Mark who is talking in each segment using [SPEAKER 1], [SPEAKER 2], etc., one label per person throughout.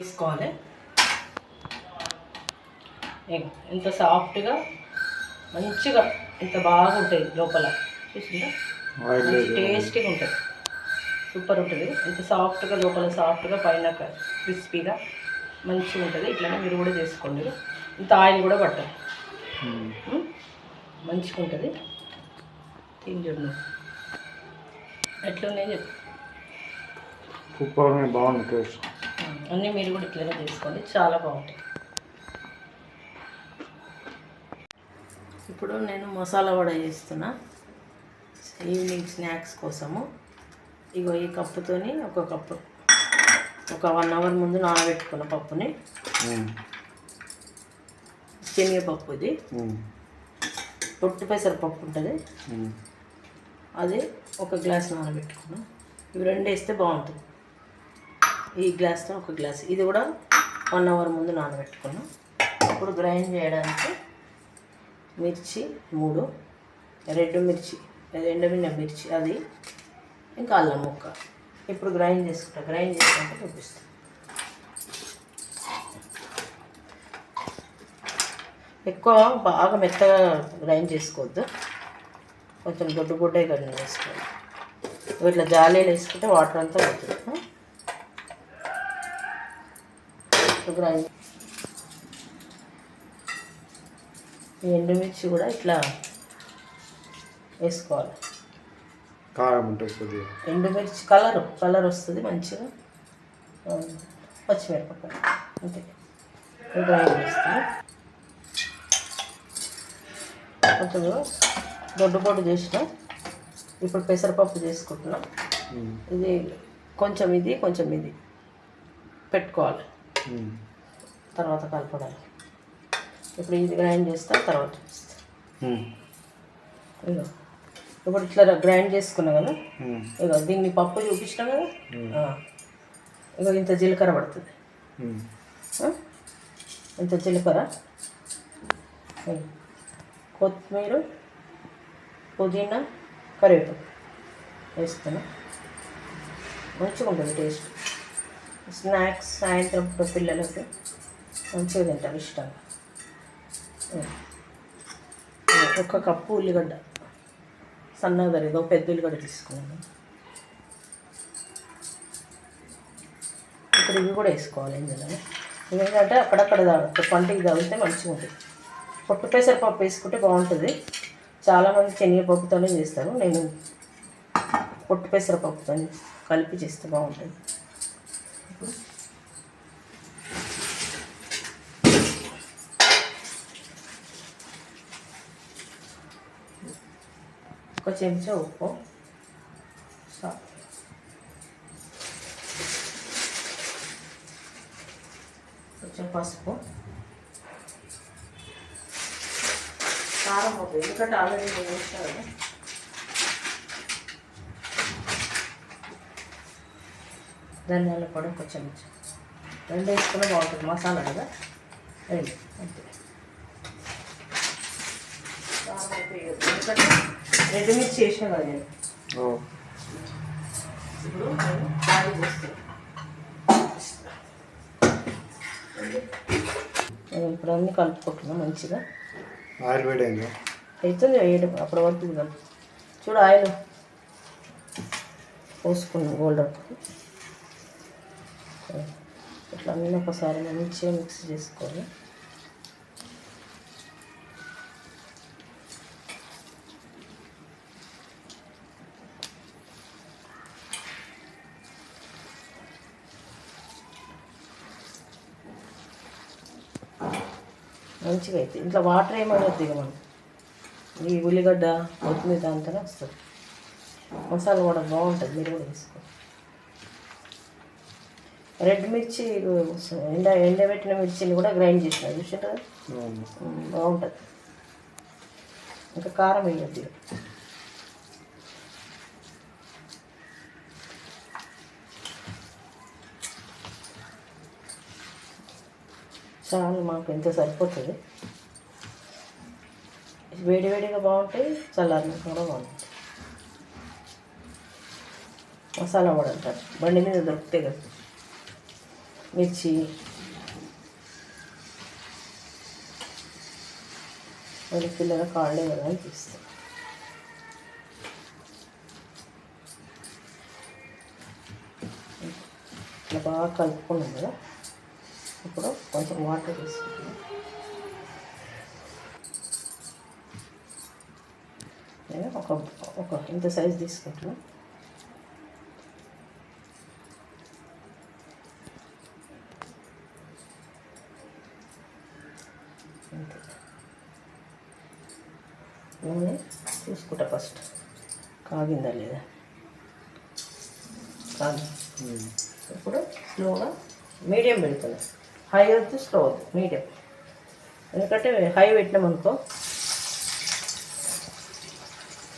[SPEAKER 1] తీసుకోవాలి. ఎంత సాఫ్ట్గా మంచిగా ఇంత బాగుంటుంది లోపల చూసిందా, మంచి టేస్టీగా ఉంటుంది, సూపర్ ఉంటుంది. ఎంత సాఫ్ట్గా లోపల సాఫ్ట్గా పైన క్రిస్పీగా మంచిగా ఉంటుంది. ఇట్లనే మీరు కూడా చేసుకోండి. ఇంత ఆయిల్ కూడా పట్టదు, మంచిగా ఉంటుంది. తిని చూడండి ఎట్లున్నాయి చెప్పు.
[SPEAKER 2] సూపర్ బాగుంది టేస్ట్.
[SPEAKER 1] అన్నీ మీరు కూడా ఇట్లనే చేసుకోండి, చాలా బాగుంటాయి. ఇప్పుడు నేను మసాలా వడ చేస్తున్నా ఈవినింగ్ స్నాక్స్ కోసము. ఇగో ఈ కప్పుతోని ఒక కప్పు, ఒక 1 అవర్ ముందు నానబెట్టుకున్న పప్పుని, శనగపప్పు, ఇది పొట్టు పెసరపప్పు ఉంటుంది, అది 1 గ్లాస్ నానబెట్టుకున్నాం. ఇవి 2 వేస్తే బాగుంటుంది. ఈ గ్లాస్తో 1 గ్లాస్, ఇది కూడా 1 అవర్ ముందు నానబెట్టుకున్నాం. ఇప్పుడు గ్రైండ్ చేయడానికి మిర్చి 3, రెడ్ మిర్చి, ఎండబిన్న మిర్చి అది, ఇంకా అల్లం ముక్క. ఇప్పుడు గ్రైండ్ చేసుకుంటా, గ్రైండ్ చేసుకుంటే చూపిస్తాను. ఎక్కువ బాగా మెత్తగా గ్రైండ్ చేసుకోవద్దు, కొంచెం దొడ్డు గ్రైండ్ చేసుకోవాలి. ఇట్లా జాలీలు వేసుకుంటే వాటర్ అంతా అవుతుంది. గ్రైండ్ ఈ ఎండుమిర్చి కూడా ఇట్లా వేసుకోవాలి.
[SPEAKER 2] కారం ఉంటుంది,
[SPEAKER 1] ఎండుమిర్చి కలర్ వస్తుంది మంచిగా. పచ్చిమిరపకాయ అంతే గ్రైండ్ చేస్తాను. కొంచెం దొడ్డు చేసిన. ఇప్పుడు పెసరపప్పు చేసుకుంటున్నాం. ఇది కొంచెం ఇది పెట్టుకోవాలి, తర్వాత కలపడానికి. ఇప్పుడు ఇది గ్రైండ్ చేస్తా, తర్వాత ఇగో ఇప్పుడు ఇట్లా గ్రైండ్ చేసుకున్నా కదా, ఇగో దీన్ని పప్పు చూపించినా కదా, ఇగో ఇంత జీలకర్ర పడుతుంది, ఇంత జీలకర్ర, కొత్తిమీర, పుదీనా, కరివేపాకు వేస్తున్నా. మంచిగా ఉంటుంది టేస్ట్. స్నాక్స్ సాయంత్రం పిల్లలకి మంచిగా తింటారు ఇష్టంగా. 1 కప్పు ఉల్లిగడ్డ సన్నగా తరిగి, పెద్ద ఉల్లిగడ్డ తీసుకున్నాను. ఇప్పుడు ఇవి కూడా వేసుకోవాలి ఇందులో. ఎందుకంటే అక్కడక్కడ పంటికి తగిలితే మంచిగా ఉంటుంది. పొట్టు పెసరపప్పు వేసుకుంటే బాగుంటుంది. చాలామంది శనగపప్పుతోనే చేస్తారు, నేను పొట్టు పెసరపప్పుతో కలిపి చేస్తే బాగుంటుంది. ఒక చెంచా ఉప్పు, కొంచెం పసుపు, కారం ఒక, ఎందుకంటే ఆల్రెడీ నేను వేసాను కదా. ధనియాల పొడి ఒక చెంచా, 2 వేసుకున్నా బాగుంటుంది, మసాలా కదా 2 అంతే. కారం అయిపోయేది, ఎందుకంటే 2 మిర్చి చేసిన కదా నేను. ఇప్పుడు నేను ఆయిల్ పోస్తాను. ఇప్పుడు అన్నీ కలుపుకుంటున్నాం మంచిగా.
[SPEAKER 2] ఆయిల్ వేడైంది
[SPEAKER 1] అవుతుంది వేయడం, అప్పటి వరకు కలుపు. చూడు ఆయిల్ పోసుకున్నాం గోల్డెన్. ఇట్లా అన్నీ ఒకసారి మంచిగా మిక్స్ చేసుకోవాలి. మంచిగా అయితే ఇంట్లో వాటర్ ఏమవుతుంది ఇక మనం, ఈ ఉల్లిగడ్డ కొత్తిమీర దాంతోనే వస్తుంది. మసాలా కూడా బాగుంటుంది, మీరు కూడా వేసుకోండి. రెడ్ మిర్చి ఎండబెట్టిన మిర్చిని కూడా గ్రైండ్ చేసిన చూసారు, బాగుంటుంది. ఇంకా కారం వేయద్దు. చాలా మాకు ఎంత సరిపోతుంది. వేడివేడిగా బాగుంటాయి, చల్లారిన కూడా బాగుంటాయి. మసాలా వడ అంటారు, బండి మీద దొరుకుతాయి కదా. మిర్చి, పిల్లల కాళ్ళే కదా అనిపిస్తుంది. ఇట్లా బాగా కలుపుకున్నాం కదా. ఇప్పుడు కొంచెం వాటర్ తీసుకుంటాం. నేను ఒక ఇంత సైజు తీసుకుంటాను. అంతే. నూనె చూసుకుంటా ఫస్ట్ కాగిందా లేదా. కాదు. ఇప్పుడు స్లోగా మీడియం పెడుతుంది. హై వద్దు, స్లో వద్దు, మీడియం. ఎందుకంటే హై పెట్టినామనుకో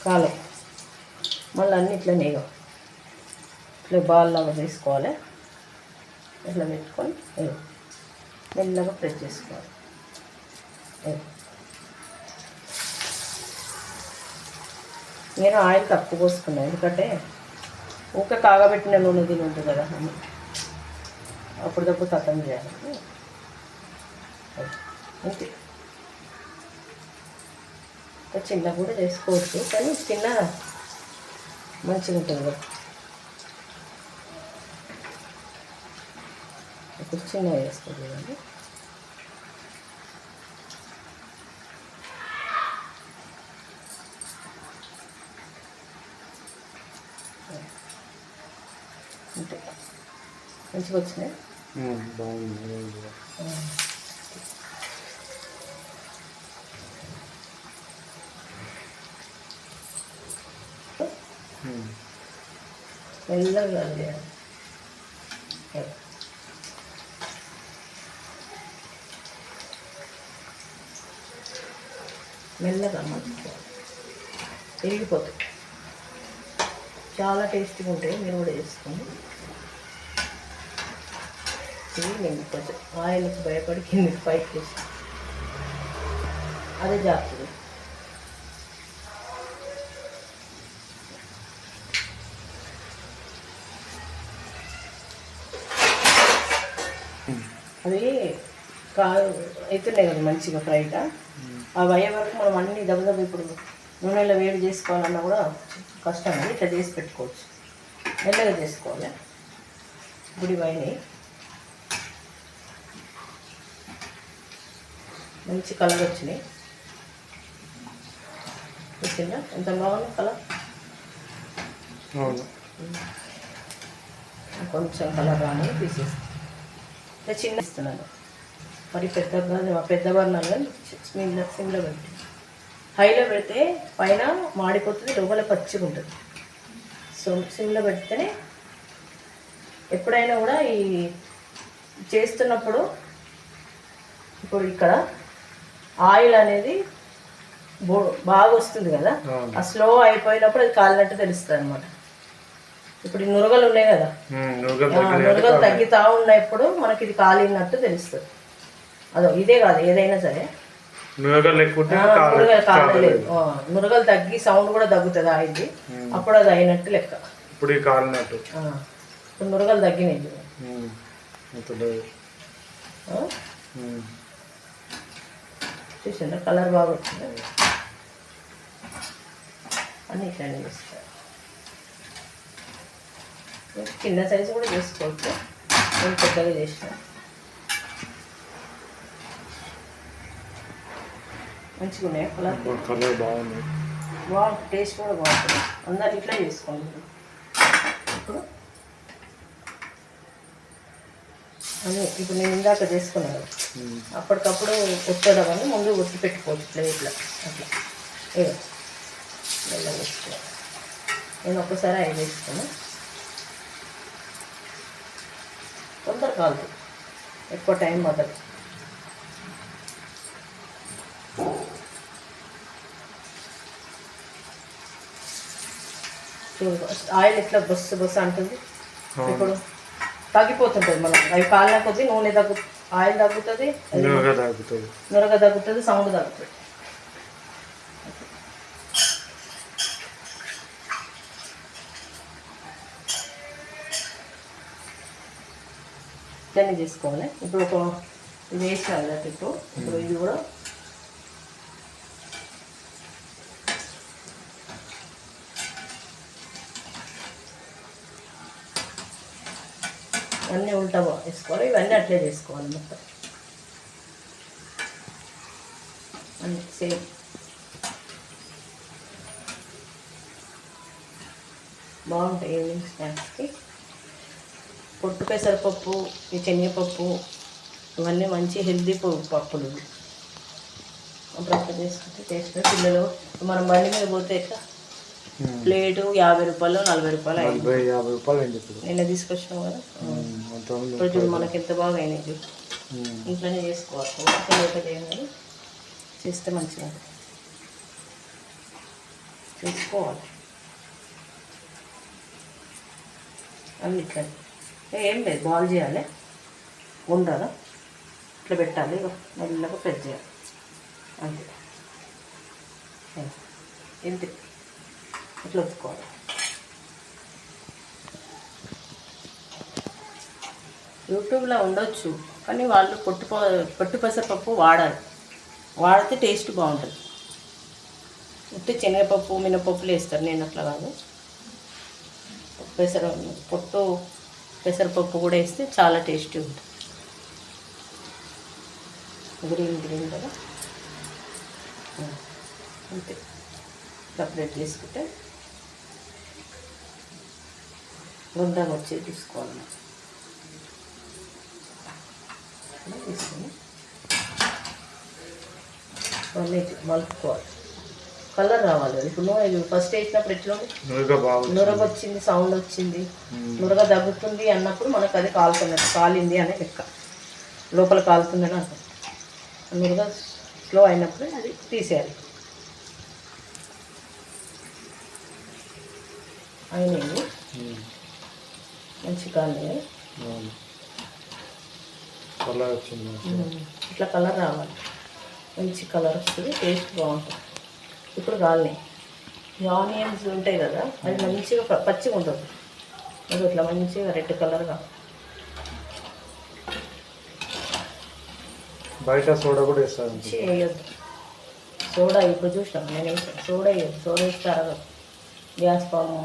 [SPEAKER 1] కాలం మళ్ళీ అన్నీ ఇట్లా నేగ ఇట్లా బాల్ లాగా తీసుకోవాలి. ఇట్లా పెట్టుకొని మెల్లగా ప్రెస్ చేసుకోవాలి. నేను ఆయిల్ తక్కువ పోసుకున్నాను, ఎందుకంటే ఊక కాగబెట్టిన నూనె తిని ఉంటుంది కదా అని అప్పుడప్పుడు కథం చేయాలి. అంతే. చిన్న కూడా చేసుకోవచ్చు, కానీ చిన్న మంచిగా ఉంటుంది కదా. ఇప్పుడు చిన్నగా వేసుకోండి కదండి. అంతే. మంచిగా వచ్చినాయి.
[SPEAKER 2] బాగుంది.
[SPEAKER 1] మెల్లగా మెల్లగా మర్చిపోవాలి, తిరిగిపోతుంది. చాలా టేస్టీగా ఉంటాయి, మీరు కూడా చేసుకోండి. ఇది నేను కొంచెం ఆయిల్కి భయపడి కిందకి పైకి వేసి అదే జాగ్రత్త. అవి అవుతున్నాయి కదా మంచిగా ఫ్రైగా. అవి అయ్యే వరకు మనం అన్నీ దెబ్బ ఇప్పుడు నూనెలో వేడి చేసుకోవాలన్నా కూడా కష్టం. అది ఇట్లా చేసి పెట్టుకోవచ్చు, మెల్లగా చేసుకోవాలి. గుడి వైని మంచి కలర్ వచ్చినాయి. వచ్చిందా? ఎంత బాగుంది కలర్. కొంచెం కలర్ రాని తీసేస్తాను. చిన్న ఇస్తున్నాను, మరి పెద్ద బర్నర్లో సిమ్లో పెట్టి హైలో పెడితే పైన మాడిపోతుంది, లోపల పచ్చిగా ఉంటుంది. సో సిమ్లో పెడితేనే ఎప్పుడైనా కూడా ఈ చేస్తున్నప్పుడు ఇప్పుడు ఇక్కడ ఆయిల్ అనేది బాగా వస్తుంది కదా, ఆ స్లో అయిపోయినప్పుడు అది కాలినట్టు తెలుస్తుంది అనమాట. ఇప్పుడు ఈ నురగలు ఉన్నాయి కదా, నురగలు తగ్గుతూ ఉన్నప్పుడు మనకి ఇది కాలినట్టు తెలుస్తుంది. అదో ఇదే కాదు, ఏదైనా సరే నురగలు కాలలేదు. నురగలు తగ్గి సౌండ్ కూడా తగ్గుతుంది ఆయిల్ది, అప్పుడు అది అయినట్టు లెక్క.
[SPEAKER 2] ఇప్పుడు కాలినట్టు.
[SPEAKER 1] ఇప్పుడు నురగలు తగ్గినాయి. చూసిందా కలర్ బాగా వచ్చింది. అన్నీ ఇట్లానే చేస్తారు. చిన్న సైజు కూడా చేసుకోవచ్చు, నేను పెద్దగా చేసిన. మంచిగా ఉన్నాయి కలర్
[SPEAKER 2] బాగుంది.
[SPEAKER 1] టేస్ట్ కూడా బాగుంటుంది. అందరు ఇట్లా చేసుకోండి. ఇప్పుడు అని ఇప్పుడు నేను ఇందాక చేసుకున్నాను, అప్పటికప్పుడు కొట్టడం అని ముందు ఒత్తి పెట్టుకోవచ్చు ఇట్లా అట్లా మెల్లగా వేసుకోవాలి. నేను ఒక్కసారి 5 వేసుకున్నాను. తొందర కాదు, ఎక్కువ టైం పడదు. చూడు ఆయిల్ ఇట్లా బొస్సు అంటుంది. ఇప్పుడు తగ్గిపోతుంటుంది, మనం అవి కాలిన కొద్దీ నూనె ఆయిల్ తగ్గుతుంది, నురగ తగ్గుతుంది, సౌండ్ తగ్గుతుంది. ఇట్లనే చేసుకోవాలి. ఇప్పుడు ఒక ఇది వేసాను కదా ఇప్పుడు ఇది కూడా అన్నీ ఉల్టా వేసుకోవాలి. ఇవన్నీ అట్లే చేసుకోవాలి మొత్తం అన్నీ సేమ్. బాగుంటాయి ఈవినింగ్ స్నాక్స్కి. పొట్టు పెసరపప్పు, ఈ శనగపప్పు ఇవన్నీ మంచి హెల్దీ పప్పులు. అప్పుడు అట్లా చేసుకుంటే టేస్ట్. పిల్లలు మనం బండి మీద పోతే ఎట్లా ప్లేటు 50 రూపాయలు 40 రూపాయలు అయింది.
[SPEAKER 2] 50 రూపాయలు అయింది ఇప్పుడు.
[SPEAKER 1] నిన్న తీసుకొచ్చినాం కదా. ఇప్పుడు చూడు మనకి ఎంత బాగా అయినాయి. ఇంట్లోనే చేసుకోవాలి. లేక చేయాలి, చేస్తే మంచిగా చేసుకోవాలి. అవి ఇట్లా ఏం లేదు, బాల్ చేయాలి, ఉండాలి, ఇట్లా పెట్టాలి, మెల్లగా ప్రెస్ చేయాలి అంతే. ఇంతే, ఇట్లా ఒత్తుకోవాలి. యూట్యూబ్లో ఉండొచ్చు కానీ వాళ్ళు పొట్టు పెసరపప్పు వాడితే టేస్ట్ బాగుంటుంది. ఉత్తి శనగపప్పు మినపప్పులు వేస్తారు, నేను అట్లా కాదు. పొట్టు పెసరపప్పు కూడా వేస్తే చాలా టేస్టీ ఉంటుంది. గ్రీన్ కదా అంతే. సపరేట్ చేసుకుంటే గుండ్రంగా వచ్చేది తీసుకోవాలి. తీసుకొని మలుపుకోవాలి. కలర్ రావాలి. ఇప్పుడు నువ్వు ఫస్ట్ వేసినప్పుడు ఎట్లా నురగ వచ్చింది, సౌండ్ వచ్చింది, నురగ దగ్గుతుంది అన్నప్పుడు మనకు అది కాలింది అనే లెక్క. లోపల కాలుతుందని అంటాం. నురగ స్లో అయినప్పుడు అది తీసేయాలి. అయినాయి మంచి కాలేదు,
[SPEAKER 2] కలర్ వచ్చింది.
[SPEAKER 1] ఇట్లా కలర్ రావాలి, మంచి కలర్ వస్తుంది, టేస్ట్ బాగుంటుంది. ఇప్పుడు కాలినాయి. ఈ ఆనియన్స్ ఉంటాయి కదా, అది మంచిగా పచ్చిగా ఉంటుంది. అది ఇట్లా మంచిగా రెడ్ కలర్ కావాలి.
[SPEAKER 2] బయట సోడా కూడా వేస్తారు.
[SPEAKER 1] వేయొద్దు సోడా. ఇప్పుడు చూసినాను నేను వేసాను, సోడా వేయద్దు. సోడా వేస్తే అరగదు, గ్యాస్ పాము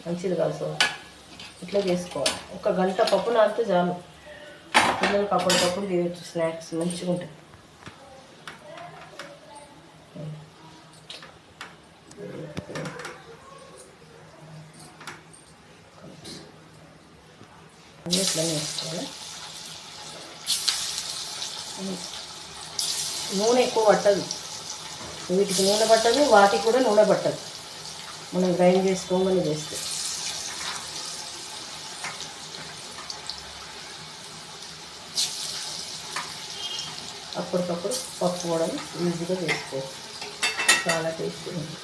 [SPEAKER 1] మంచిది కాదు సోడా. ఇట్లా చేసుకోవాలి. 1 గంట పప్పు నానితే చాలు. పిల్లలకి అప్పటికప్పుడు చేయొచ్చు, స్నాక్స్ మంచిగా ఉంటాయి. అన్నిట్లనే వేసుకోవాలి. నూనె ఎక్కువ పట్టదు, వీటికి నూనె పట్టదు, వాటికి కూడా నూనె పట్టదు. మనం గ్రైండ్ చేసుకోమని చేస్తే అప్పటికప్పుడు పప్పు కూడా ఈజీగా చేసుకోవచ్చు. చాలా టేస్టీ ఉంది.